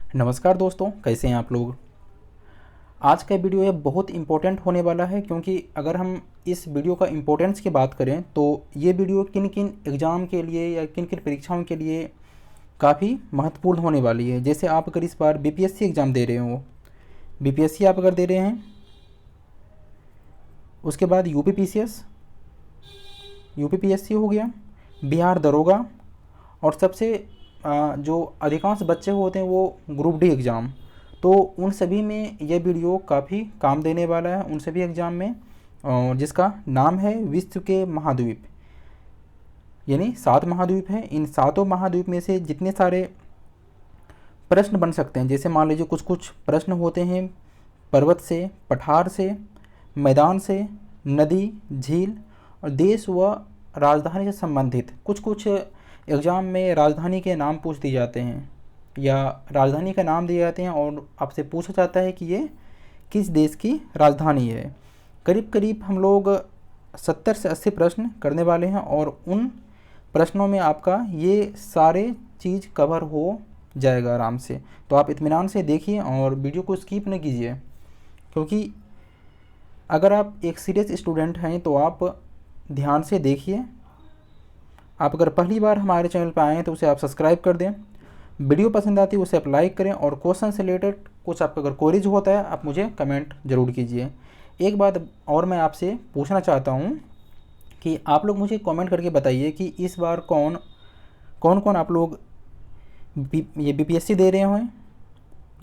नमस्कार दोस्तों, कैसे हैं आप लोग। आज का वीडियो ये बहुत इम्पोर्टेंट होने वाला है, क्योंकि अगर हम इस वीडियो का इम्पोर्टेंस की बात करें तो ये वीडियो किन किन एग्ज़ाम के लिए या किन किन परीक्षाओं के लिए काफ़ी महत्वपूर्ण होने वाली है। जैसे आप अगर इस बार बीपीएससी एग्ज़ाम दे रहे हो, बीपीएससी आप अगर दे रहे हैं, उसके बाद यूपीपीएससी हो गया, बिहार दरोगा, और सबसे जो अधिकांश बच्चे होते हैं वो ग्रुप डी एग्ज़ाम, तो उन सभी में ये वीडियो काफ़ी काम देने वाला है, उन सभी एग्ज़ाम में। और जिसका नाम है विश्व के महाद्वीप, यानी 7 महाद्वीप हैं। इन सातों महाद्वीप में से जितने सारे प्रश्न बन सकते हैं, जैसे मान लीजिए कुछ कुछ प्रश्न होते हैं पर्वत से, पठार से, मैदान से, नदी, झील और देश व राजधानी से संबंधित। कुछ कुछ एग्ज़ाम में राजधानी के नाम पूछ दिए जाते हैं या राजधानी का नाम दिए जाते हैं और आपसे पूछा जाता है कि ये किस देश की राजधानी है। करीब करीब हम लोग 70 से 80 प्रश्न करने वाले हैं और उन प्रश्नों में आपका ये सारे चीज़ कवर हो जाएगा आराम से। तो आप इत्मीनान से देखिए और वीडियो को स्किप न कीजिए, क्योंकि अगर आप एक सीरियस स्टूडेंट हैं तो आप ध्यान से देखिए। आप अगर पहली बार हमारे चैनल पर आए हैं तो उसे आप सब्सक्राइब कर दें, वीडियो पसंद आती है उसे आप लाइक करें, और क्वेश्चन से रिलेटेड कुछ आपका अगर क्वेरीज होता है आप मुझे कमेंट ज़रूर कीजिए। एक बात और मैं आपसे पूछना चाहता हूँ कि आप लोग मुझे कमेंट करके बताइए कि इस बार कौन कौन आप लोग ये बीपीएससी दे रहे हैं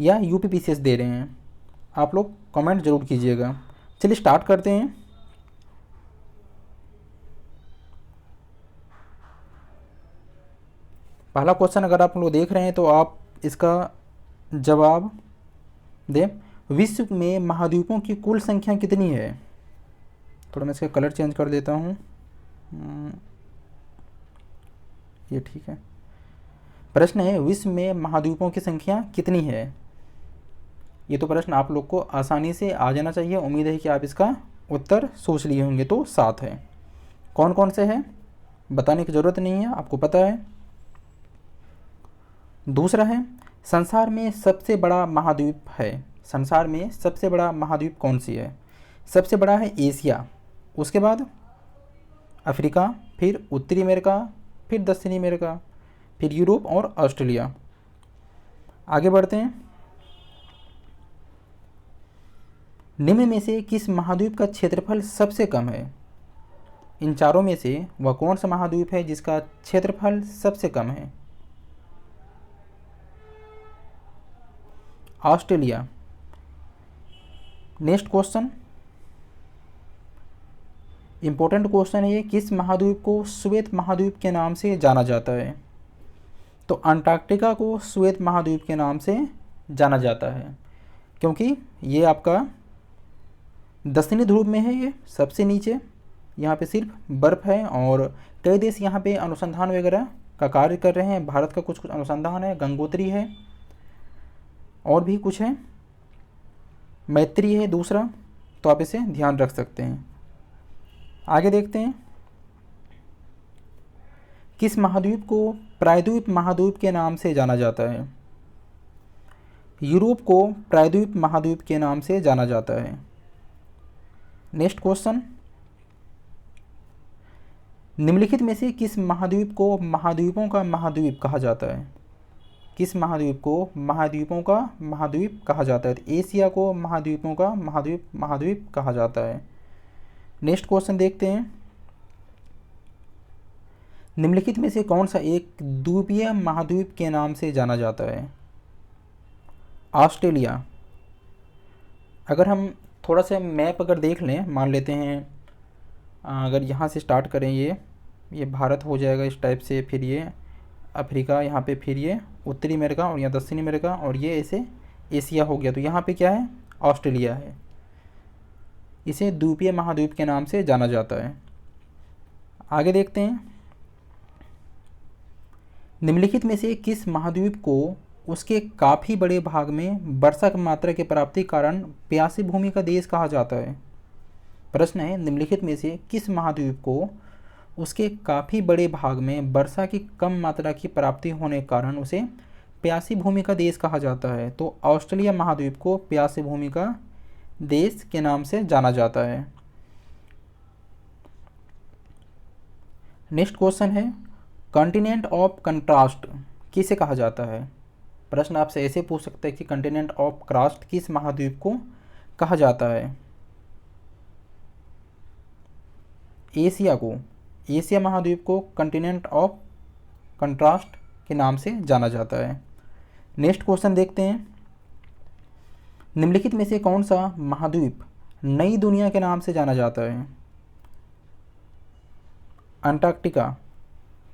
या यूपीपीसीएस दे रहे हैं। आप लोग कमेंट ज़रूर कीजिएगा। चलिए स्टार्ट करते हैं। पहला क्वेश्चन अगर आप लोग देख रहे हैं तो आप इसका जवाब दें। विश्व में महाद्वीपों की कुल संख्या कितनी है। थोड़ा मैं इसका कलर चेंज कर देता हूँ, ये ठीक है। प्रश्न है विश्व में महाद्वीपों की संख्या कितनी है। ये तो प्रश्न आप लोग को आसानी से आ जाना चाहिए। उम्मीद है कि आप इसका उत्तर सोच लिए होंगे। तो 7 है। कौन कौन से हैं बताने की ज़रूरत नहीं है, आपको पता है। दूसरा है संसार में सबसे बड़ा महाद्वीप है। संसार में सबसे बड़ा महाद्वीप कौन सी है। सबसे बड़ा है एशिया, उसके बाद अफ्रीका, फिर उत्तरी अमेरिका, फिर दक्षिणी अमेरिका, फिर यूरोप और ऑस्ट्रेलिया। आगे बढ़ते हैं। निम्न में से किस महाद्वीप का क्षेत्रफल सबसे कम है। इन चारों में से वह कौन सा महाद्वीप है जिसका क्षेत्रफल सबसे कम है। Australia. Next question, important question है ये, किस महाद्वीप को श्वेत महाद्वीप के नाम से जाना जाता है। तो अंटार्कटिका को श्वेत महाद्वीप के नाम से जाना जाता है, क्योंकि ये आपका दक्षिणी ध्रुव में है, ये सबसे नीचे। यहाँ पे सिर्फ बर्फ़ है और कई देश यहाँ पे अनुसंधान वगैरह का कार्य कर रहे हैं। भारत का कुछ कुछ अनुसंधान है, गंगोत्री है और भी कुछ है, मैत्री है दूसरा, तो आप इसे ध्यान रख सकते हैं। आगे देखते हैं। किस महाद्वीप को प्रायद्वीप महाद्वीप के नाम से जाना जाता है। यूरोप को प्रायद्वीप महाद्वीप के नाम से जाना जाता है। नेक्स्ट क्वेश्चन, निम्नलिखित में से किस महाद्वीप को महाद्वीपों का महाद्वीप कहा जाता है। किस महाद्वीप को महाद्वीपों का महाद्वीप कहा जाता है। तो एशिया को महाद्वीपों का महाद्वीप कहा जाता है। नेक्स्ट क्वेश्चन देखते हैं। निम्नलिखित में से कौन सा एक द्वीपीय महाद्वीप के नाम से जाना जाता है। ऑस्ट्रेलिया। अगर हम थोड़ा सा मैप अगर देख लें, मान लेते हैं अगर यहाँ से स्टार्ट करें, ये भारत हो जाएगा इस टाइप से, फिर ये अफ्रीका, यहाँ पे फिर ये उत्तरी अमेरिका और यहाँ दक्षिणी अमेरिका, और ये ऐसे एशिया हो गया। तो यहाँ पे क्या है, ऑस्ट्रेलिया है। इसे द्वीपीय महाद्वीप के नाम से जाना जाता है। आगे देखते हैं। निम्नलिखित में से किस महाद्वीप को उसके काफ़ी बड़े भाग में वर्षा की मात्रा की प्राप्ति कारण प्यासी भूमि का देश कहा जाता है। प्रश्न है निम्नलिखित में से किस महाद्वीप को उसके काफ़ी बड़े भाग में वर्षा की कम मात्रा की प्राप्ति होने के कारण उसे प्यासी भूमि का देश कहा जाता है? तो ऑस्ट्रेलिया महाद्वीप को प्यासी भूमि का देश के नाम से जाना जाता है। नेक्स्ट क्वेश्चन है, कॉन्टिनेंट ऑफ कंट्रास्ट किसे कहा जाता है? प्रश्न आपसे ऐसे पूछ सकते हैं कि कॉन्टिनेंट ऑफ क्रास्ट किस महाद्वीप को कहा जाता है? एशिया को, एशिया महाद्वीप को कॉन्टिनेंट ऑफ कंट्रास्ट के नाम से जाना जाता है। नेक्स्ट क्वेश्चन देखते हैं, निम्नलिखित में से कौन सा महाद्वीप नई दुनिया के नाम से जाना जाता है? अंटार्कटिका,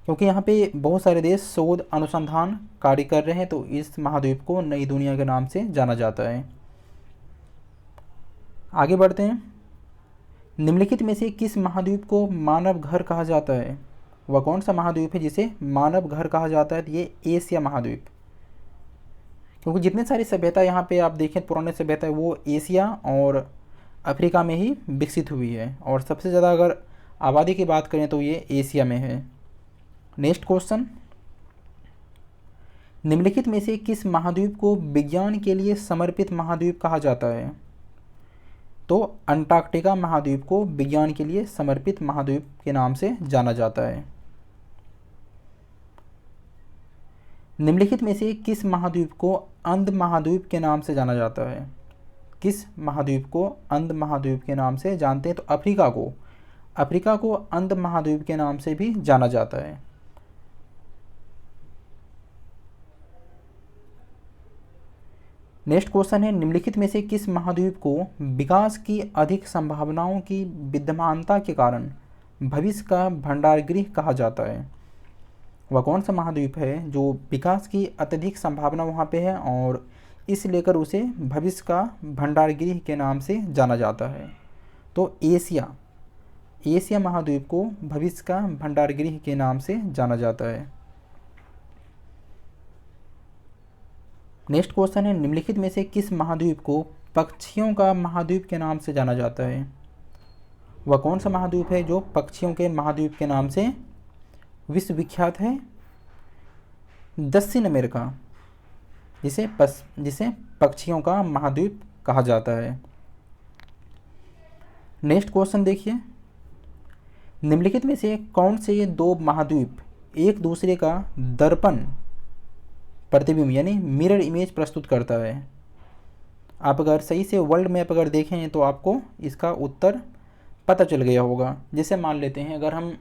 क्योंकि यहाँ पे बहुत सारे देश शोध अनुसंधान कार्य कर रहे हैं, तो इस महाद्वीप को नई दुनिया के नाम से जाना जाता है। आगे बढ़ते हैं, निम्नलिखित में से किस महाद्वीप को मानव घर कहा जाता है? वह कौन सा महाद्वीप है जिसे मानव घर कहा जाता है? तो ये एशिया महाद्वीप, क्योंकि जितने सारी सभ्यता यहाँ पे आप देखें पुराने सभ्यता है वो एशिया और अफ्रीका में ही विकसित हुई है, और सबसे ज़्यादा अगर आबादी की बात करें तो ये एशिया में है। नेक्स्ट क्वेश्चन, निम्नलिखित में से किस महाद्वीप को विज्ञान के लिए समर्पित महाद्वीप कहा जाता है? तो अंटार्कटिका महाद्वीप को विज्ञान के लिए समर्पित महाद्वीप के नाम से जाना जाता है। निम्नलिखित में से किस महाद्वीप को अंध महाद्वीप के नाम से जाना जाता है? किस महाद्वीप को अंध महाद्वीप के नाम से जानते हैं? तो अफ्रीका को अंध महाद्वीप के नाम से भी जाना जाता है। नेक्स्ट क्वेश्चन है, निम्नलिखित में से किस महाद्वीप को विकास की अधिक संभावनाओं की विद्यमानता के कारण भविष्य का भंडारगृह कहा जाता है? वह कौन सा महाद्वीप है जो विकास की अत्यधिक संभावना वहाँ पे है और इस लेकर उसे भविष्य का भंडारगृह के नाम से जाना जाता है? तो एशिया महाद्वीप को भविष्य का भंडारगृह के नाम से जाना जाता है। नेक्स्ट क्वेश्चन है, निम्नलिखित में से किस महाद्वीप को पक्षियों का महाद्वीप के नाम से जाना जाता है? वह कौन सा महाद्वीप है जो पक्षियों के महाद्वीप के नाम से विश्वविख्यात है? दक्षिण अमेरिका, जिसे पक्षियों का महाद्वीप कहा जाता है। नेक्स्ट क्वेश्चन देखिए, निम्नलिखित में से कौन से दो महाद्वीप एक दूसरे का दर्पण प्रतिबिंब यानी मिरर इमेज प्रस्तुत करता है? आप अगर सही से वर्ल्ड मैप अगर देखें तो आपको इसका उत्तर पता चल गया होगा। जैसे मान लेते हैं, अगर हम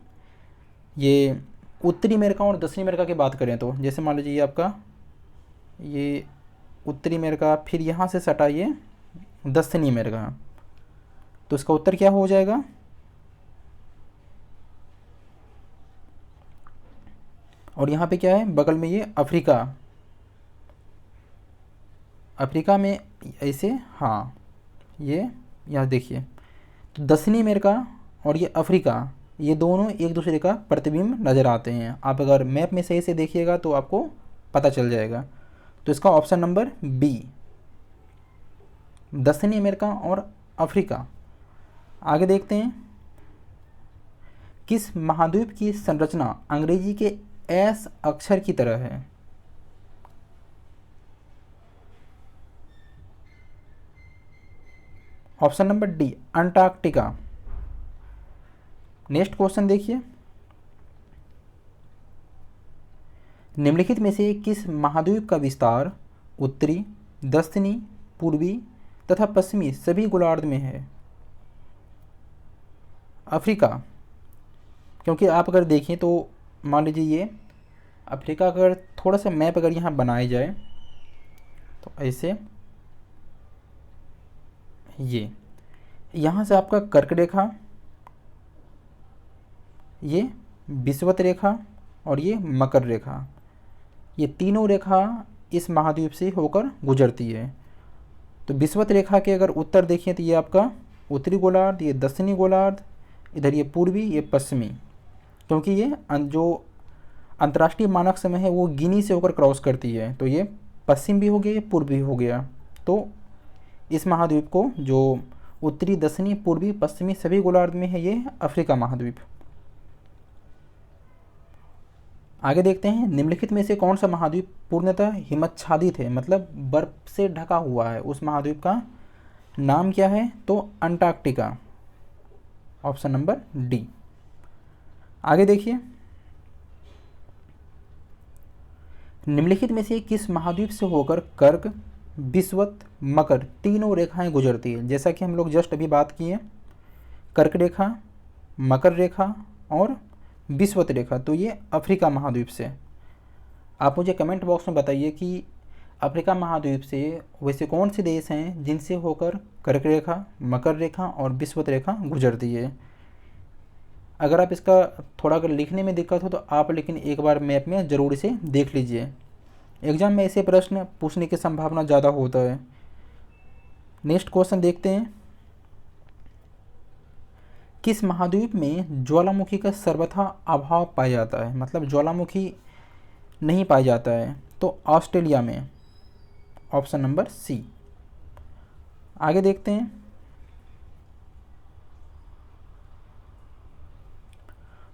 ये उत्तरी अमेरिका और दक्षिणी अमेरिका की बात करें तो जैसे मान लीजिए आपका ये उत्तरी अमेरिका, फिर यहाँ से सटा ये दक्षिणी अमेरिका, तो इसका उत्तर क्या हो जाएगा? और यहाँ पे क्या है बगल में ये अफ्रीका में ऐसे, हाँ ये यहाँ देखिए, तो दक्षिणी अमेरिका और ये अफ्रीका, ये दोनों एक दूसरे का प्रतिबिंब नज़र आते हैं। आप अगर मैप में सही से देखिएगा तो आपको पता चल जाएगा। तो इसका ऑप्शन नंबर बी, दक्षिणी अमेरिका और अफ्रीका। आगे देखते हैं, किस महाद्वीप की संरचना अंग्रेजी के एस अक्षर की तरह है? Option number D, Antarctica. Next question देखिए, निम्नलिखित में से किस महाद्वीप का विस्तार उत्तरी, दक्षिणी, पूर्वी तथा पश्चिमी सभी गोलार्ध में है? अफ्रीका, क्योंकि आप अगर देखें तो मान लीजिए ये अफ्रीका, अगर थोड़ा सा मैप अगर यहाँ बनाया जाए तो ऐसे, ये यहाँ से आपका कर्क रेखा, ये विषुवत रेखा और ये मकर रेखा, ये तीनों रेखा इस महाद्वीप से होकर गुजरती है। तो विषुवत रेखा के अगर उत्तर देखें तो ये आपका उत्तरी गोलार्ध, ये दक्षिणी गोलार्ध, इधर ये पूर्वी, ये पश्चिमी, क्योंकि ये जो अंतर्राष्ट्रीय मानक समय है वो गिनी से होकर क्रॉस करती है, तो ये पश्चिम भी हो गया, ये पूर्व भी हो गया। तो इस महाद्वीप को जो उत्तरी, दक्षिणी, पूर्वी, पश्चिमी सभी गोलार्ध में है, ये अफ्रीका महाद्वीप। आगे देखते हैं, निम्नलिखित में से कौन सा महाद्वीप पूर्णतः हिमच्छादित है, मतलब बर्फ से ढका हुआ है, उस महाद्वीप का नाम क्या है? तो अंटार्कटिका, ऑप्शन नंबर डी। आगे देखिए, निम्नलिखित में से किस महाद्वीप से होकर कर्क, विषुवत, मकर तीनों रेखाएं गुजरती है? जैसा कि हम लोग जस्ट अभी बात किए, कर्क रेखा, मकर रेखा और विषुवत रेखा, तो ये अफ्रीका महाद्वीप से। आप मुझे कमेंट बॉक्स में बताइए कि अफ्रीका महाद्वीप से वैसे कौन से देश हैं जिनसे होकर कर्क रेखा, मकर रेखा और विषुवत रेखा गुजरती है। अगर आप इसका थोड़ा अगर लिखने में दिक्कत हो तो आप लेकिन एक बार मैप में ज़रूर इसे देख लीजिए, एग्जाम में ऐसे प्रश्न पूछने की संभावना ज़्यादा होता है। नेक्स्ट क्वेश्चन देखते हैं, किस महाद्वीप में ज्वालामुखी का सर्वथा अभाव पाया जाता है, मतलब ज्वालामुखी नहीं पाया जाता है? तो ऑस्ट्रेलिया में, ऑप्शन नंबर सी। आगे देखते हैं,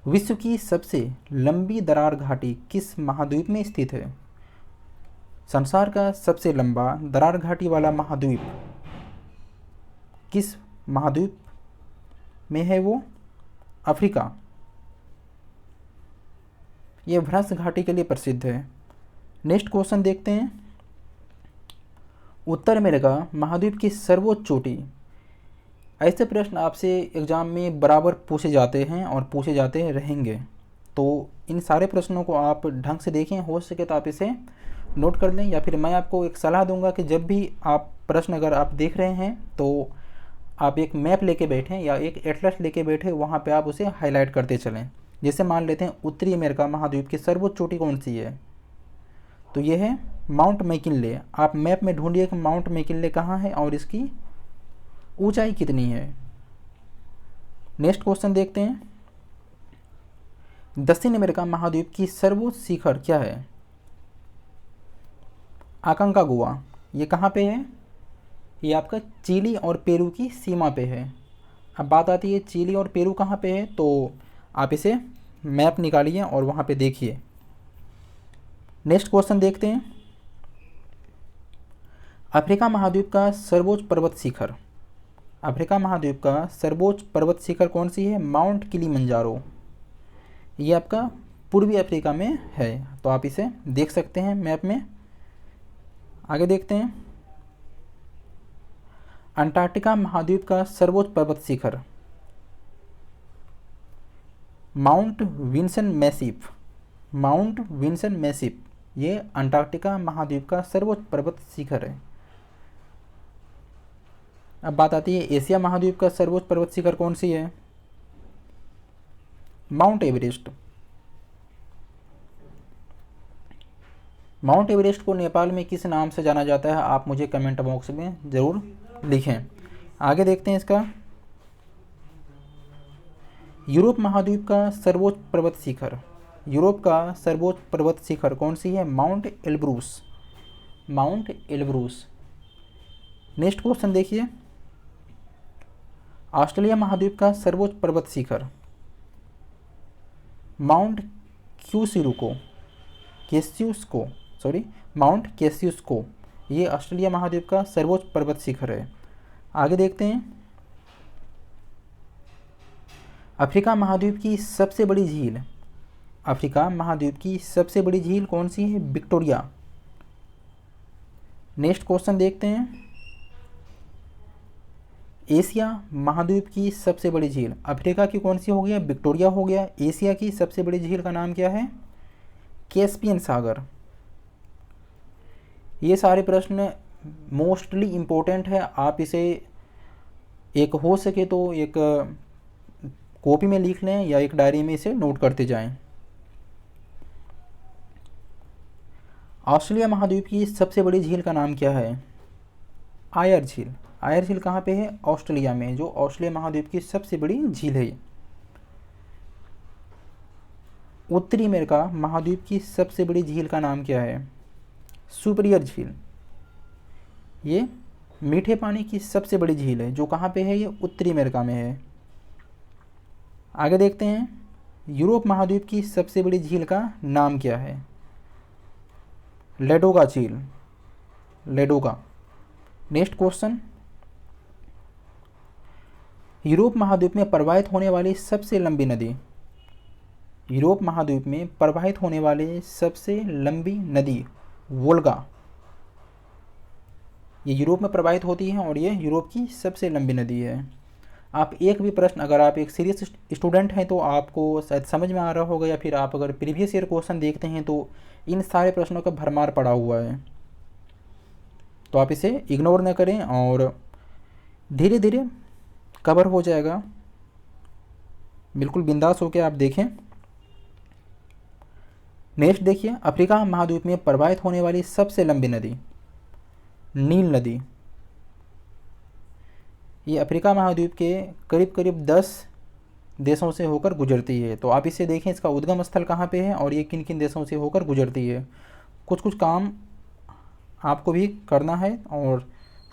विश्व की सबसे लंबी दरार घाटी किस महाद्वीप में स्थित है? संसार का सबसे लंबा दरार घाटी वाला महाद्वीप किस महाद्वीप में है? वो अफ्रीका। यह भ्रंश घाटी के लिए प्रसिद्ध है। नेक्स्ट क्वेश्चन देखते हैं, उत्तर अमेरिका महाद्वीप की सर्वोच्च चोटी। ऐसे प्रश्न आपसे एग्ज़ाम में बराबर पूछे जाते हैं और पूछे जाते रहेंगे, तो इन सारे प्रश्नों को आप ढंग से देखें, हो सके तो आप इसे नोट कर लें, या फिर मैं आपको एक सलाह दूंगा कि जब भी आप प्रश्न अगर आप देख रहे हैं तो आप एक मैप लेके बैठें या एक एटलस लेके बैठे, वहाँ पे आप उसे हाईलाइट करते चलें। जैसे मान लेते हैं उत्तरी अमेरिका महाद्वीप की सर्वोच्च चोटी कौन सी है? तो ये है माउंट मैकिनले। आप मैप में ढूंढिए कि माउंट मैकिनले कहाँ है और इसकी ऊंचाई कितनी है। नेक्स्ट क्वेश्चन देखते हैं, दक्षिण अमेरिका महाद्वीप की सर्वोच्च शिखर क्या है? आकांकागुआ। ये कहाँ पे है? ये आपका चिली और पेरू की सीमा पे है। अब बात आती है चिली और पेरू कहाँ पे है, तो आप इसे मैप निकालिए और वहाँ पे देखिए। नेक्स्ट क्वेश्चन देखते हैं, अफ्रीका महाद्वीप का सर्वोच्च पर्वत शिखर। अफ्रीका महाद्वीप का सर्वोच्च पर्वत शिखर कौन सी है? Mount Kilimanjaro. ये आपका पूर्वी अफ्रीका में है, तो आप इसे देख सकते हैं मैप में। आगे देखते हैं, अंटार्कटिका महाद्वीप का सर्वोच्च पर्वत शिखर Mount Vinson Massif. Mount Vinson Massif ये अंटार्कटिका महाद्वीप का सर्वोच्च पर्वत शिखर है। अब बात आती है एशिया महाद्वीप का सर्वोच्च पर्वत शिखर कौन सी है? Mount Everest. माउंट एवरेस्ट को नेपाल में किस नाम से जाना जाता है? आप मुझे कमेंट बॉक्स में ज़रूर लिखें। आगे देखते हैं इसका, यूरोप महाद्वीप का सर्वोच्च पर्वत शिखर। यूरोप का सर्वोच्च पर्वत शिखर कौन सी है? Mount Elbrus. Mount Elbrus. Next question देखिए, ऑस्ट्रेलिया महाद्वीप का सर्वोच्च पर्वत शिखर माउंट क्यूसिरुको केस्यूस्को सॉरी माउंट केस्यूस्को। ये ऑस्ट्रेलिया महाद्वीप का सर्वोच्च पर्वत शिखर है। आगे देखते हैं, अफ्रीका महाद्वीप की सबसे बड़ी झील। अफ्रीका महाद्वीप की सबसे बड़ी झील कौन सी है? विक्टोरिया। नेक्स्ट क्वेश्चन देखते हैं, एशिया महाद्वीप की सबसे बड़ी झील। अफ्रीका की कौन सी हो गया? विक्टोरिया हो गया। एशिया की सबसे बड़ी झील का नाम क्या है? कैस्पियन सागर। ये सारे प्रश्न मोस्टली इम्पोर्टेंट है, आप इसे एक हो सके तो एक कॉपी में लिख लें या एक डायरी में इसे नोट करते जाएं। ऑस्ट्रेलिया महाद्वीप की सबसे बड़ी झील का नाम क्या है? आयर झील। आयर झील कहाँ पे है? ऑस्ट्रेलिया में, जो ऑस्ट्रेलिया महाद्वीप की सबसे बड़ी झील है। उत्तरी अमेरिका महाद्वीप की सबसे बड़ी झील का नाम क्या है? सुपीरियर झील। ये मीठे पानी की सबसे बड़ी झील है, जो कहाँ पे है? ये उत्तरी अमेरिका में है। आगे देखते हैं, यूरोप महाद्वीप की सबसे बड़ी झील का नाम क्या है? लेडोगा झील, लेडोगा। नेक्स्ट क्वेश्चन, यूरोप महाद्वीप में प्रवाहित होने वाली सबसे लंबी नदी। यूरोप महाद्वीप में प्रवाहित होने वाले सबसे लंबी नदी वोल्गा। ये यूरोप में प्रवाहित होती है और ये यूरोप की सबसे लंबी नदी है। आप एक भी प्रश्न, अगर आप एक सीरियस स्टूडेंट हैं तो आपको शायद समझ में आ रहा होगा, या फिर आप अगर प्रीवियस ईयर क्वेश्चन देखते हैं तो इन सारे प्रश्नों का भरमार पड़ा हुआ है, तो आप इसे इग्नोर न करें और धीरे धीरे कवर हो जाएगा। बिल्कुल बिंदास होकर आप देखें। नेक्स्ट देखिए, अफ्रीका महाद्वीप में प्रवाहित होने वाली सबसे लंबी नदी नील नदी। ये अफ्रीका महाद्वीप के करीब करीब 10 देशों से होकर गुजरती है। तो आप इसे देखें, इसका उद्गम स्थल कहाँ पे है और ये किन किन देशों से होकर गुजरती है। कुछ कुछ काम आपको भी करना है और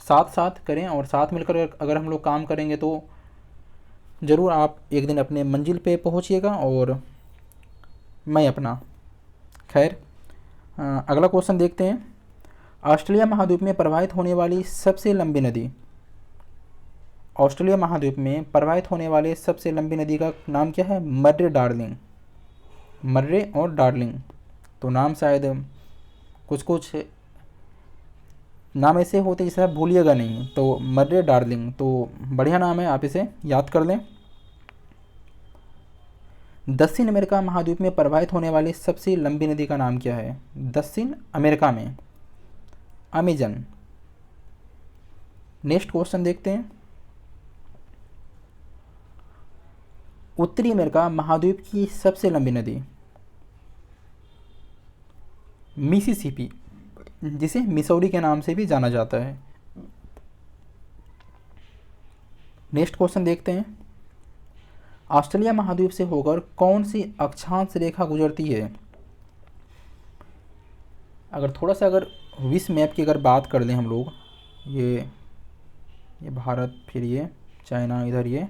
साथ साथ करें, और साथ मिलकर अगर हम लोग काम करेंगे तो ज़रूर आप एक दिन अपने मंजिल पे पहुंचिएगा। और मैं अपना खैर अगला क्वेश्चन देखते हैं। ऑस्ट्रेलिया महाद्वीप में प्रवाहित होने वाली सबसे लंबी नदी। ऑस्ट्रेलिया महाद्वीप में प्रवाहित होने वाले सबसे लंबी नदी का नाम क्या है? मर्रे डार्लिंग। मर्रे और डार्लिंग, तो नाम शायद कुछ कुछ नाम ऐसे होते जिसे आप भूलिएगा नहीं, तो मर्रे डार्लिंग तो बढ़िया नाम है, आप इसे याद कर लें। दक्षिण अमेरिका महाद्वीप में प्रवाहित होने वाली सबसे लंबी नदी का नाम क्या है? दक्षिण अमेरिका में अमेजन। नेक्स्ट क्वेश्चन देखते हैं। उत्तरी अमेरिका महाद्वीप की सबसे लंबी नदी मिसिसिपी, जिसे मिसौरी के नाम से भी जाना जाता है। नेक्स्ट क्वेश्चन देखते हैं। ऑस्ट्रेलिया महाद्वीप से होकर कौन सी अक्षांश रेखा गुजरती है? अगर थोड़ा सा अगर विश्व मैप की अगर बात कर लें हम लोग, ये भारत, फिर ये चाइना, इधर ये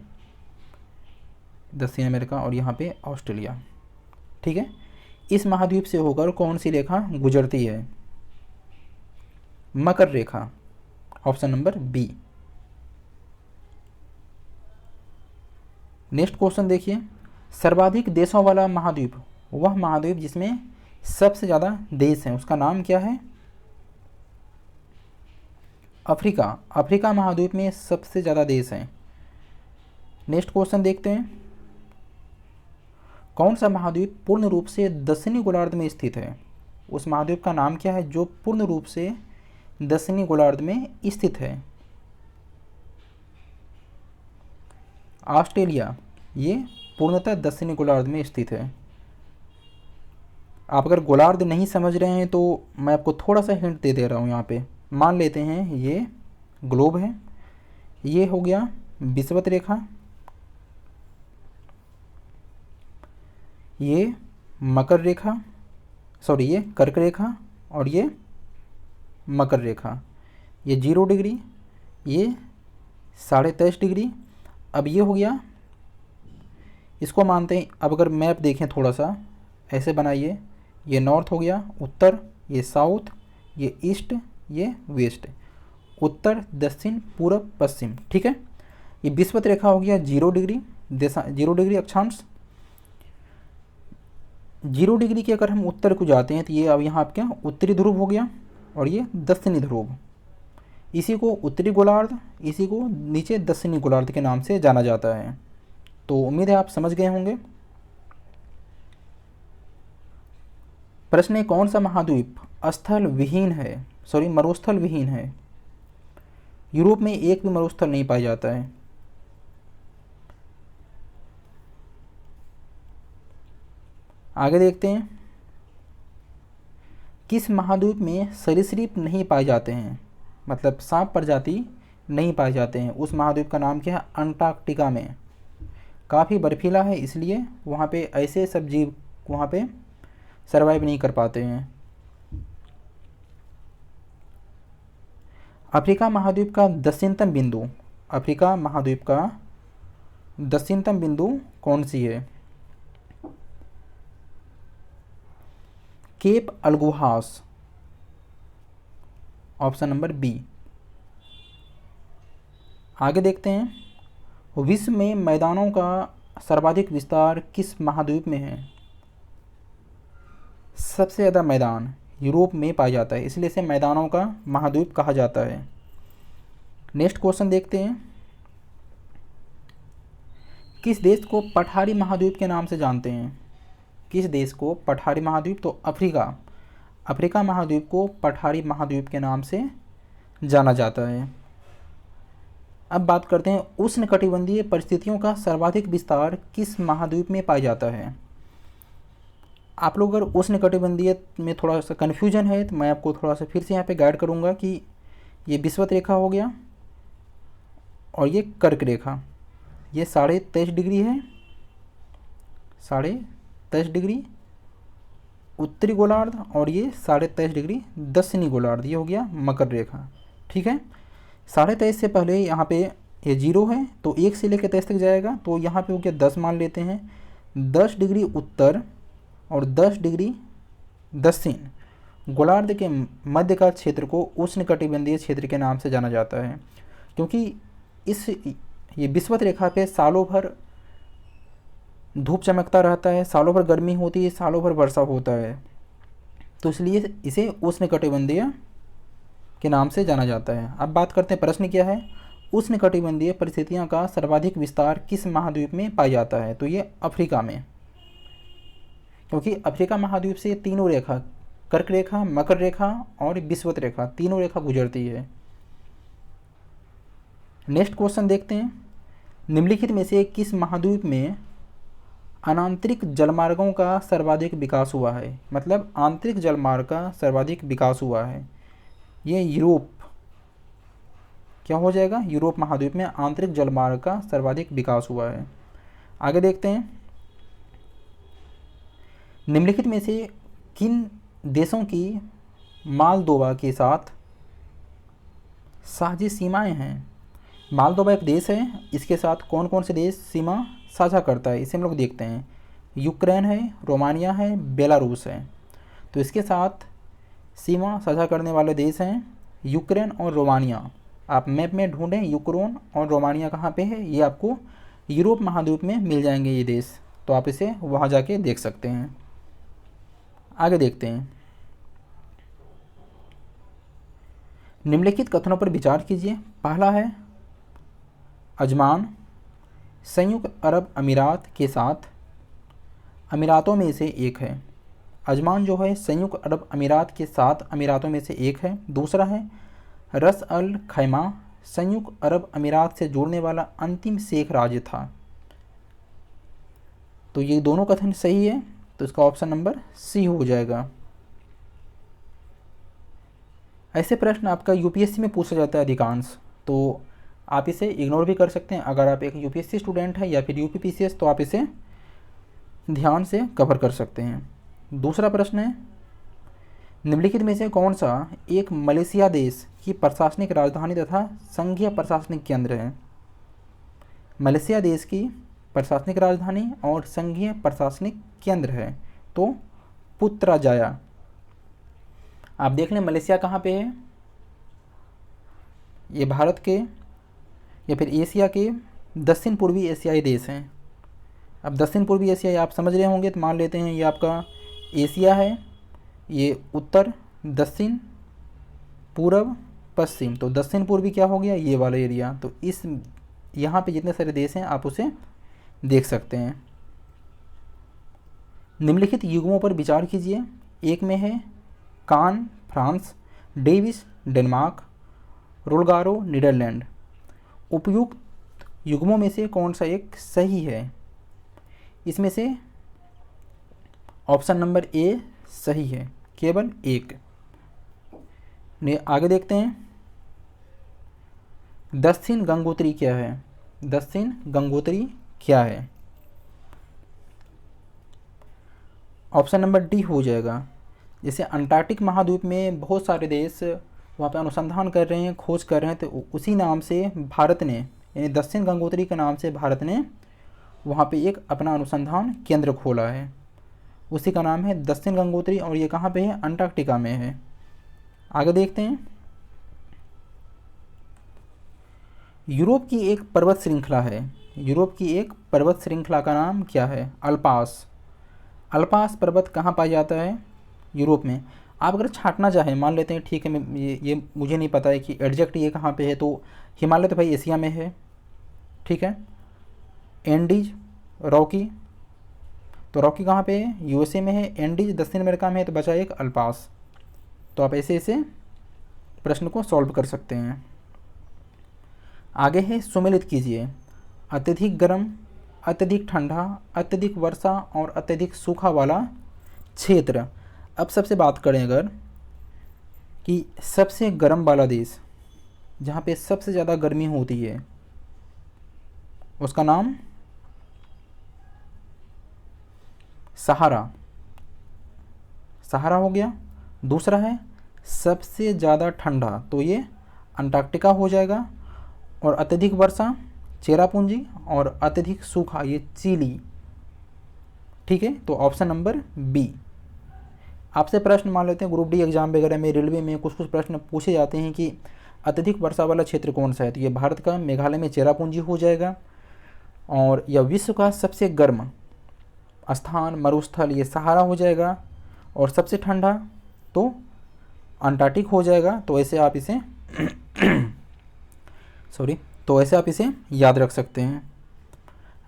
दक्षिण अमेरिका और यहाँ पे ऑस्ट्रेलिया, ठीक है। इस महाद्वीप से होकर कौन सी रेखा गुजरती है? मकर रेखा, option number B. Next question देखिए, सर्वाधिक देशों वाला महाद्वीप, वह महाद्वीप जिसमें सबसे ज़्यादा देश हैं, उसका नाम क्या है? अफ्रीका। अफ्रीका महाद्वीप में सबसे ज़्यादा देश हैं। नेक्स्ट क्वेश्चन देखते हैं। कौन सा महाद्वीप पूर्ण रूप से दक्षिणी गोलार्ध में स्थित है? उस महाद्वीप का नाम क्या है जो पूर्ण रूप से दक्षिणी गोलार्ध में स्थित है? ऑस्ट्रेलिया, ये पूर्णतः दक्षिणी गोलार्ध में स्थित है। आप अगर गोलार्ध नहीं समझ रहे हैं तो मैं आपको थोड़ा सा हिंट दे दे रहा हूँ। यहाँ पे मान लेते हैं ये ग्लोब है, ये हो गया विषुवत रेखा, ये मकर रेखा, सॉरी ये कर्क रेखा, और ये मकर रेखा। ये 0 डिग्री, ये 23.5 डिग्री। अब ये हो गया, इसको मानते हैं। अब अगर मैप देखें थोड़ा सा ऐसे बनाइए, ये नॉर्थ हो गया, उत्तर, ये साउथ, ये ईस्ट, ये वेस्ट, उत्तर, दक्षिण, पूरब, पश्चिम, ठीक है। ये विषुवत रेखा हो गया 0 डिग्री, 0 डिग्री अक्षांश। 0 डिग्री के अगर हम उत्तर को जाते हैं तो ये अब यहाँ क्या उत्तरी ध्रुव हो गया, और ये दक्षिणी ध्रुव। इसी को उत्तरी गोलार्ध, इसी को नीचे दक्षिणी गोलार्ध के नाम से जाना जाता है। तो उम्मीद है आप समझ गए होंगे। प्रश्न है, कौन सा महाद्वीप स्थल विहीन है, सॉरी मरुस्थल विहीन है? यूरोप में एक भी मरुस्थल नहीं पाया जाता है। आगे देखते हैं। किस महाद्वीप में सरीसृप नहीं पाए जाते हैं, मतलब सांप प्रजाति नहीं पाए जाते हैं? उस महाद्वीप का नाम क्या है? अंटार्कटिका में। काफ़ी बर्फीला है, इसलिए वहाँ पे ऐसे सब जीव वहाँ पे सर्वाइव नहीं कर पाते हैं। अफ्रीका महाद्वीप का दक्षिणतम बिंदु, अफ्रीका महाद्वीप का दक्षिणतम बिंदु कौन सी है? केप अल्गोहास, ऑप्शन नंबर बी। आगे देखते हैं, विश्व में मैदानों का सर्वाधिक विस्तार किस महाद्वीप में है? सबसे ज़्यादा मैदान यूरोप में पाया जाता है, इसलिए इसे मैदानों का महाद्वीप कहा जाता है। नेक्स्ट क्वेश्चन देखते हैं, किस देश को पठारी महाद्वीप के नाम से जानते हैं? किस देश को पठारी महाद्वीप? तो अफ्रीका। अफ्रीका महाद्वीप को पठारी महाद्वीप के नाम से जाना जाता है। अब बात करते हैं, उष्णकटिबंधीय परिस्थितियों का सर्वाधिक विस्तार किस महाद्वीप में पाया जाता है? आप लोग अगर उष्णकटिबंधीय में थोड़ा सा कन्फ्यूजन है तो मैं आपको थोड़ा सा फिर से यहाँ पे गाइड करूँगा कि ये विषुवत रेखा हो गया और ये कर्क रेखा, ये 23.5 डिग्री है, 23.5 डिग्री उत्तरी गोलार्ध, और ये 23.5 डिग्री दक्षिणी गोलार्ध, ये हो गया मकर रेखा। ठीक है, 23.5 से पहले यहाँ पे ये 0 है तो 1 से लेकर 23 तक जाएगा, तो यहाँ पे हो गया 10 मान लेते हैं। 10 डिग्री उत्तर और 10 डिग्री दक्षिण गोलार्ध के मध्य का क्षेत्र को उष्णकटिबंधीय क्षेत्र के नाम से जाना जाता है, क्योंकि ये विषुवत रेखा पे सालों भर धूप चमकता रहता है, सालों भर गर्मी होती है, सालों भर वर्षा होता है, तो इसलिए इसे उष्णकटिबंधीय के नाम से जाना जाता है। अब बात करते हैं, प्रश्न क्या है, उष्णकटिबंधीय परिस्थितियों का सर्वाधिक विस्तार किस महाद्वीप में पाया जाता है? तो ये अफ्रीका में, क्योंकि अफ्रीका महाद्वीप से तीनों रेखा, कर्क रेखा, मकर रेखा और विषुवत रेखा, तीनों रेखा गुजरती है। नेक्स्ट क्वेश्चन देखते हैं, निम्नलिखित में से किस महाद्वीप में अनांतरिक जलमार्गों का सर्वाधिक विकास हुआ है? मतलब आंतरिक जलमार्ग का सर्वाधिक विकास हुआ है। ये यूरोप, क्या हो जाएगा, यूरोप महाद्वीप में आंतरिक जलमार्ग का सर्वाधिक विकास हुआ है। आगे देखते हैं, निम्नलिखित में से किन देशों की मालदोवा के साथ साझी सीमाएं हैं? मालदोवा एक देश है, इसके साथ कौन कौन से देश सीमा साझा करता है, इसे हम लोग देखते हैं। यूक्रेन है, रोमानिया है, बेलारूस है। तो इसके साथ सीमा साझा करने वाले देश हैं यूक्रेन और रोमानिया। आप मैप में ढूंढें यूक्रेन और रोमानिया कहाँ पे है, ये आपको यूरोप महाद्वीप में मिल जाएंगे ये देश, तो आप इसे वहाँ जाके देख सकते हैं। आगे देखते हैं, निम्नलिखित कथनों पर विचार कीजिए। पहला है, अजमान संयुक्त अरब अमीरात के साथ अमीरातों में से एक है। अजमान जो है संयुक्त अरब अमीरात के साथ अमीरातों में से एक है। दूसरा है, रस अल खैमा संयुक्त अरब अमीरात से जुड़ने वाला अंतिम शेख राज्य था। तो ये दोनों कथन सही है, तो इसका ऑप्शन नंबर सी हो जाएगा। ऐसे प्रश्न आपका यूपीएससी में पूछा जाता है अधिकांश, तो आप इसे इग्नोर भी कर सकते हैं। अगर आप एक यूपीएससी स्टूडेंट हैं या फिर यूपीपीसीएस, तो आप इसे ध्यान से कवर कर सकते हैं। दूसरा प्रश्न है, निम्नलिखित में से कौन सा एक मलेशिया देश की प्रशासनिक राजधानी तथा संघीय प्रशासनिक केंद्र है? मलेशिया देश की प्रशासनिक राजधानी और संघीय प्रशासनिक केंद्र है तो पुत्रजाया। आप देख लें मलेशिया कहाँ पे है, ये भारत के या फिर एशिया के दक्षिण पूर्वी एशियाई देश हैं। अब दक्षिण पूर्वी एशिया आप समझ रहे होंगे, तो मान लेते हैं ये आपका एशिया है, ये उत्तर, दक्षिण, पूर्व, पश्चिम, तो दक्षिण पूर्वी क्या हो गया, ये वाला एरिया। तो इस यहाँ पे जितने सारे देश हैं आप उसे देख सकते हैं। निम्नलिखित युग्मों पर विचार कीजिए। एक में है कान फ्रांस, डेविस डेनमार्क, रोलगारो नीदरलैंड। उपयुक्त युग्मों में से कौन सा एक सही है? इसमें से ऑप्शन नंबर ए सही है, केवल एक। आगे देखते हैं, दक्षिण गंगोत्री क्या है? दक्षिण गंगोत्री क्या है? ऑप्शन नंबर डी हो जाएगा। जैसे अंटार्कटिक महाद्वीप में बहुत सारे देश वहाँ पे अनुसंधान कर रहे हैं, खोज कर रहे हैं, तो उसी नाम से भारत ने, यानी दक्षिण गंगोत्री के नाम से भारत ने वहाँ पे एक अपना अनुसंधान केंद्र खोला है। उसी का नाम है दक्षिण गंगोत्री और ये कहाँ पे है, अंटार्कटिका में है। आगे देखते हैं। यूरोप की एक पर्वत श्रृंखला है, यूरोप की एक पर्वत श्रृंखला का नाम क्या है, अल्पास। अल्पास पर्वत कहाँ पाया जाता है, यूरोप में। आप अगर छांटना चाहें, मान लेते हैं ठीक है, मैं ये मुझे नहीं पता है कि एग्जैक्ट ये कहाँ पे है, तो हिमालय तो भाई एशिया में है, ठीक है। एंडीज, रॉकी, तो रॉकी कहाँ पे है, यूएसए में है। एंडीज दक्षिण अमेरिका में है, तो बचा एक अल्पास। तो आप ऐसे ऐसे प्रश्न को सॉल्व कर सकते हैं। आगे है सुमेलित कीजिए। अत्यधिक गर्म, अत्यधिक ठंडा, अत्यधिक वर्षा और अत्यधिक सूखा वाला क्षेत्र। अब सबसे बात करें अगर कि सबसे गर्म वाला देश, जहाँ पे सबसे ज़्यादा गर्मी होती है, उसका नाम सहारा, सहारा हो गया। दूसरा है सबसे ज़्यादा ठंडा, तो ये अंटार्कटिका हो जाएगा। और अत्यधिक वर्षा चेरापूंजी, और अत्यधिक सूखा ये चिली, ठीक है। तो ऑप्शन नंबर बी। आपसे प्रश्न मान लेते हैं ग्रुप डी एग्जाम वगैरह में, रेलवे में कुछ कुछ प्रश्न पूछे जाते हैं कि अत्यधिक वर्षा वाला क्षेत्र कौन सा है, तो ये भारत का मेघालय में चेरापूंजी हो जाएगा। और यह विश्व का सबसे गर्म स्थान मरुस्थल ये सहारा हो जाएगा। और सबसे ठंडा तो अंटार्कटिक हो जाएगा। तो ऐसे आप इसे सॉरी, तो ऐसे आप इसे याद रख सकते हैं।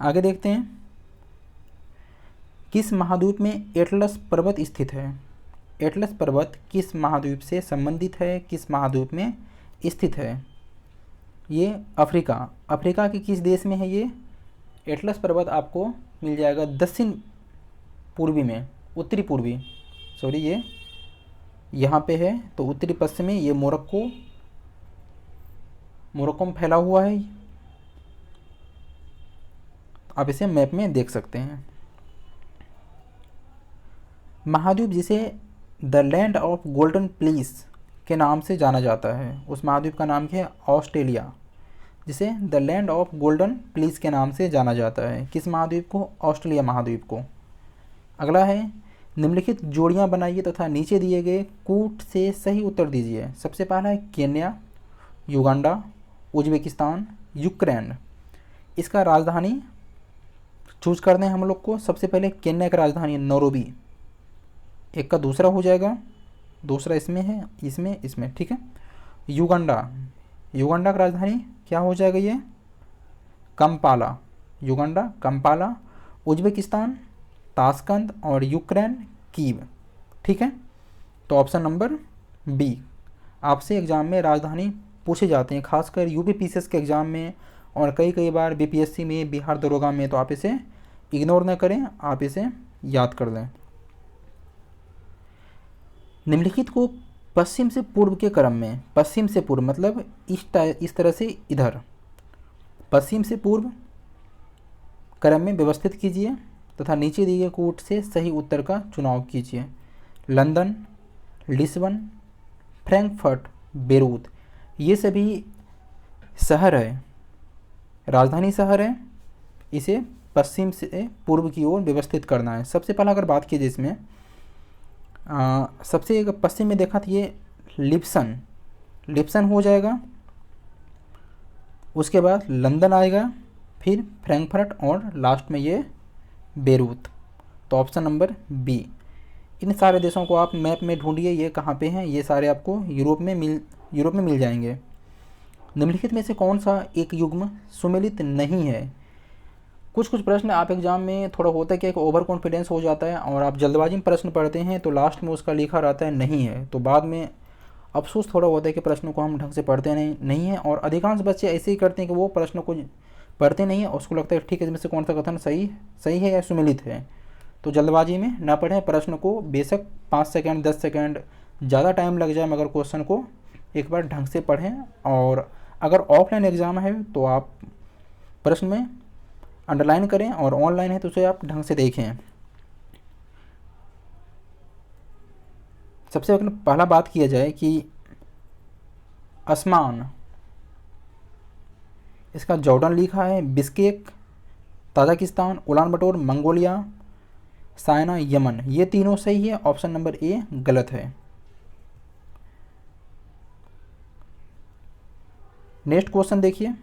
आगे देखते हैं। किस महाद्वीप में एटलस पर्वत स्थित है, एटलस पर्वत किस महाद्वीप से संबंधित है, किस महाद्वीप में स्थित है। ये अफ्रीका, अफ्रीका के किस देश में है ये एटलस पर्वत, आपको मिल जाएगा दक्षिण पूर्वी में, उत्तरी पूर्वी सॉरी, ये यहाँ पे है। तो उत्तरी पश्चिमी ये मोरक्को, मोरक्को में फैला हुआ है। आप इसे मैप में देख सकते हैं। महाद्वीप जिसे the land of golden please के नाम से जाना जाता है, उस महाद्वीप का नाम क्या है, ऑस्ट्रेलिया, जिसे the land of golden please के नाम से जाना जाता है। किस महाद्वीप को, ऑस्ट्रेलिया महाद्वीप को। अगला है निम्नलिखित जोड़ियां बनाइए तथा नीचे दिए गए कूट से सही उत्तर दीजिए। सबसे पहला है केन्या, युगांडा, उज्बेकिस्तान, यूक्रेन। इसका राजधानी चूज कर दें हम लोग को। सबसे पहले केन्या की राजधानी नैरोबी, एक का दूसरा हो जाएगा, दूसरा इसमें है, इसमें ठीक है। युगांडा, युगांडा की राजधानी क्या हो जाएगा, ये Kampala, Uganda Kampala. Uzbekistan Tashkent और यूक्रेन कीव, ठीक है। तो ऑप्शन नंबर बी। आपसे एग्ज़ाम में राजधानी पूछे जाते हैं, खासकर यूपीपीसीएस के एग्ज़ाम में और कई बार बीपीएससी में, बिहार दरोगा में। तो आप इसे इग्नोर न करें, आप इसे याद कर लें। निम्नलिखित को पश्चिम से पूर्व के क्रम में, पश्चिम से पूर्व मतलब इस तरह से इधर, पश्चिम से पूर्व क्रम में व्यवस्थित कीजिए तथा नीचे दिए गए कूट से सही उत्तर का चुनाव कीजिए। लंदन, लिस्बन, फ्रैंकफर्ट, बेरूत, ये सभी शहर है, राजधानी शहर है। इसे पश्चिम से पूर्व की ओर व्यवस्थित करना है। सबसे पहला अगर बात की जिसमें सबसे पश्चिम में देखा तो ये लिप्सन, लिप्सन हो जाएगा। उसके बाद लंदन आएगा, फिर फ्रैंकफर्ट और लास्ट में ये बेरूत। तो ऑप्शन नंबर बी। इन सारे देशों को आप मैप में ढूंढिए, ये कहाँ पे हैं, ये सारे आपको यूरोप में मिल जाएंगे। निम्नलिखित में से कौन सा एक युग्म सुमेलित नहीं है। कुछ प्रश्न आप एग्जाम में थोड़ा होता है कि एक ओवर कॉन्फिडेंस हो जाता है और आप जल्दबाजी में प्रश्न पढ़ते हैं, तो लास्ट में उसका लिखा रहता है नहीं है, तो बाद में अफसोस थोड़ा होता है कि प्रश्न को हम ढंग से पढ़ते नहीं हैं। और अधिकांश बच्चे ऐसे ही करते हैं कि वो प्रश्न को पढ़ते नहीं है और उसको लगता है ठीक है इसमें से कौन सा कथन सही है या सुमेलित है। तो जल्दबाजी में ना पढ़ें, प्रश्न को बेशक 5 सेकंड 10 सेकंड ज़्यादा टाइम लग जाए, मगर क्वेश्चन को एक बार ढंग से पढ़ें। और अगर ऑफलाइन एग्ज़ाम है तो आप प्रश्न में अंडरलाइन करें, और ऑनलाइन है तो उसे आप ढंग से देखें। सबसे पहला बात किया जाए कि आसमान, इसका जॉर्डन लिखा है, बिश्केक ताजिकिस्तान, उलान बटोर मंगोलिया, सायना यमन, ये तीनों सही है, ऑप्शन नंबर ए गलत है। नेक्स्ट क्वेश्चन देखिए,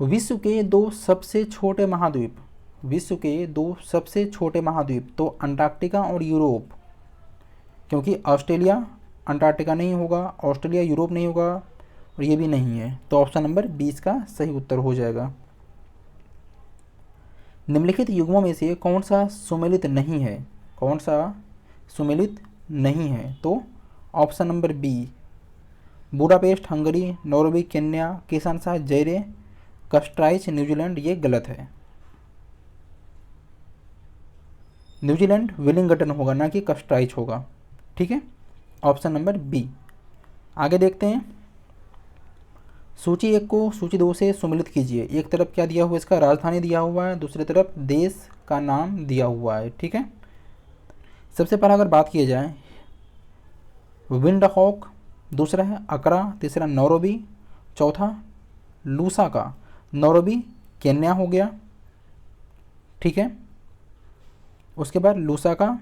विश्व के दो सबसे छोटे महाद्वीप, विश्व के दो सबसे छोटे महाद्वीप, तो अंटार्कटिका और यूरोप, क्योंकि ऑस्ट्रेलिया अंटार्कटिका नहीं होगा, ऑस्ट्रेलिया यूरोप नहीं होगा, और ये भी नहीं है, तो ऑप्शन नंबर 20 का सही उत्तर हो जाएगा। निम्नलिखित युग्मों में से कौन सा सुमेलित नहीं है, कौन सा सुमेलित नहीं है, तो option number B, Budapest Hungary, Norway Kenya, Kinshasa Zaire, कस्ट्राइच न्यूजीलैंड, ये गलत है। न्यूजीलैंड वेलिंगटन होगा, ना कि कस्ट्राइच होगा, ठीक है, ऑप्शन नंबर बी। आगे देखते हैं, सूची 1 को सूची 2 से सुमेलित कीजिए। एक तरफ क्या दिया हुआ है, इसका राजधानी दिया हुआ है, दूसरी तरफ देश का नाम दिया हुआ है, ठीक है। सबसे पहले अगर बात की जाए, विंडहॉक, दूसरा है अकरा, तीसरा नैरोबी, चौथा लूसाका। नैरोबी केन्या हो गया, ठीक है, उसके बाद लूसाका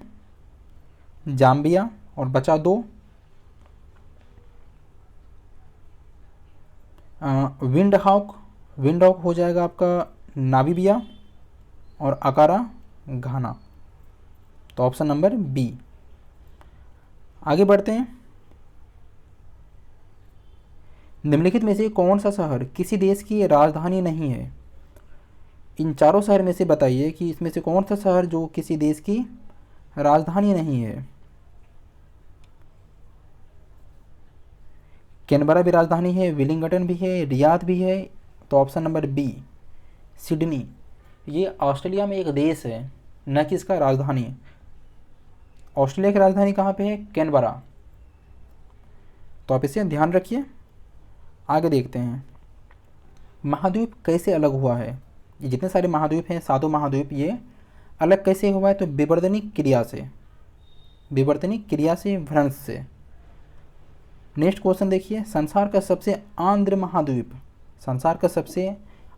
जाम्बिया, और बचा दो, विंडहॉक, विंडहॉक हो जाएगा आपका नामीबिया, और अकारा घाना, तो ऑप्शन नंबर बी। आगे बढ़ते हैं, निम्नलिखित में से कौन सा शहर किसी देश की राजधानी नहीं है। इन चारों शहर में से बताइए कि इसमें से कौन सा शहर जो किसी देश की राजधानी नहीं है। कैनबरा भी राजधानी है, वेलिंगटन भी है, रियाद भी है, तो ऑप्शन नंबर बी सिडनी। ये ऑस्ट्रेलिया में एक देश है, न कि इसका राजधानी। ऑस्ट्रेलिया की राजधानी कहाँ पे है, कैनबरा, तो आप इसे ध्यान रखिए। आगे देखते हैं, महाद्वीप कैसे अलग हुआ है। ये जितने सारे महाद्वीप हैं, सातों महाद्वीप, ये अलग कैसे हुआ है, तो विवर्तनिक क्रिया से, विवर्तनिक क्रिया से, भ्रंश से। नेक्स्ट क्वेश्चन देखिए, संसार का सबसे आंद्र महाद्वीप, संसार का सबसे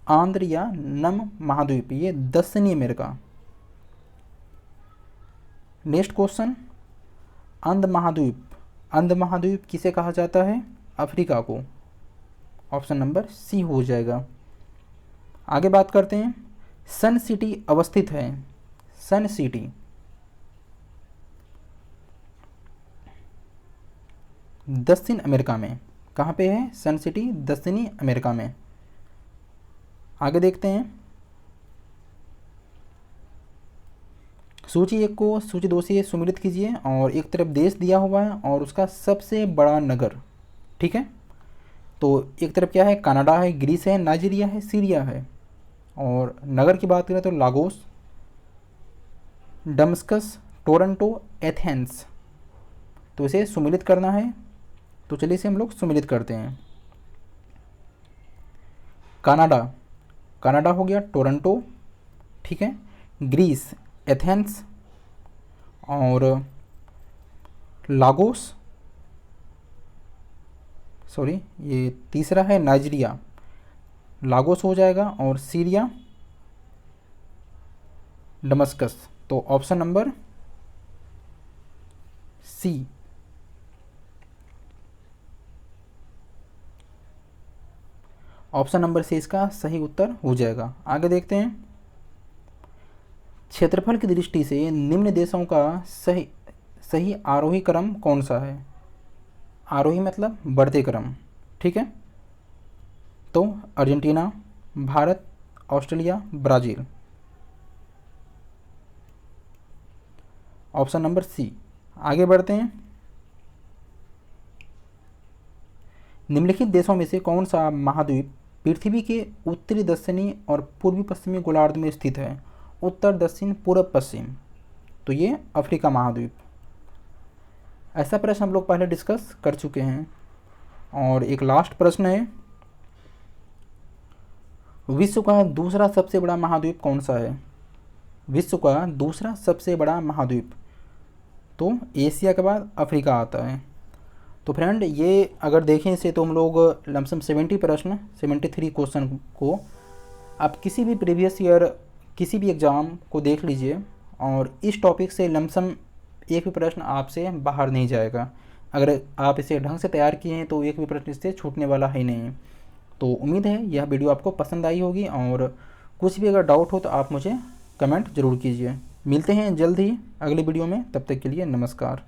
आंद्र या नम महाद्वीप, ये दक्षिणी अमेरिका। नेक्स्ट क्वेश्चन, अंध महाद्वीप, अंध महाद्वीप किसे कहा जाता है, अफ्रीका को, ऑप्शन नंबर सी हो जाएगा। आगे बात करते हैं, सन सिटी अवस्थित है, सन सिटी दक्षिण अमेरिका में, कहाँ पे है, सन सिटी दक्षिणी अमेरिका में। आगे देखते हैं, सूची 1 को सूची 2 से सुमेलित कीजिए, और एक तरफ देश दिया हुआ है और उसका सबसे बड़ा नगर, ठीक है। तो एक तरफ क्या है, कनाडा है, ग्रीस है, नाइजीरिया है, सीरिया है, और नगर की बात करें तो लागोस, डमस्कस, टोरंटो, एथेंस। तो इसे सुमेलित करना है, तो चलिए इसे हम लोग सुमेलित करते हैं। कनाडा, कनाडा हो गया टोरंटो, ठीक है, ग्रीस एथेंस, और लागोस, सॉरी ये तीसरा है नाइजीरिया, लागोस हो जाएगा, और सीरिया डमस्कस, तो option number C. Option number C इसका सही उत्तर हो जाएगा। आगे देखते हैं, क्षेत्रफल की दृष्टि से निम्न देशों का सही सही आरोही क्रम कौन सा है। आरोही मतलब बढ़ते क्रम, ठीक है, तो Argentina, Bharat, Australia, Brazil, option number C. आगे बढ़ते हैं, निम्नलिखित देशों में से कौन सा महाद्वीप पृथ्वी के उत्तरी दक्षिणी और पूर्वी पश्चिमी गोलार्ध में स्थित है। उत्तर दक्षिण पूर्व पश्चिम, तो ये अफ्रीका महाद्वीप। ऐसा प्रश्न हम लोग पहले डिस्कस कर चुके हैं। और एक लास्ट प्रश्न है, विश्व का दूसरा सबसे बड़ा महाद्वीप कौन सा है। विश्व का दूसरा सबसे बड़ा महाद्वीप, तो एशिया के बाद अफ्रीका आता है। तो फ्रेंड ये अगर देखें इसे तो हम लोग लमसम 70 प्रश्न 73 क्वेश्चन को आप किसी भी प्रीवियस ईयर किसी भी एग्ज़ाम को देख लीजिए और इस टॉपिक से लमसम एक भी प्रश्न आपसे बाहर नहीं जाएगा। अगर आप इसे ढंग से तैयार किए हैं तो एक भी प्रश्न इससे छूटने वाला ही नहीं है। तो उम्मीद है यह वीडियो आपको पसंद आई होगी, और कुछ भी अगर डाउट हो तो आप मुझे कमेंट ज़रूर कीजिए। मिलते हैं जल्द ही अगले वीडियो में, तब तक के लिए नमस्कार।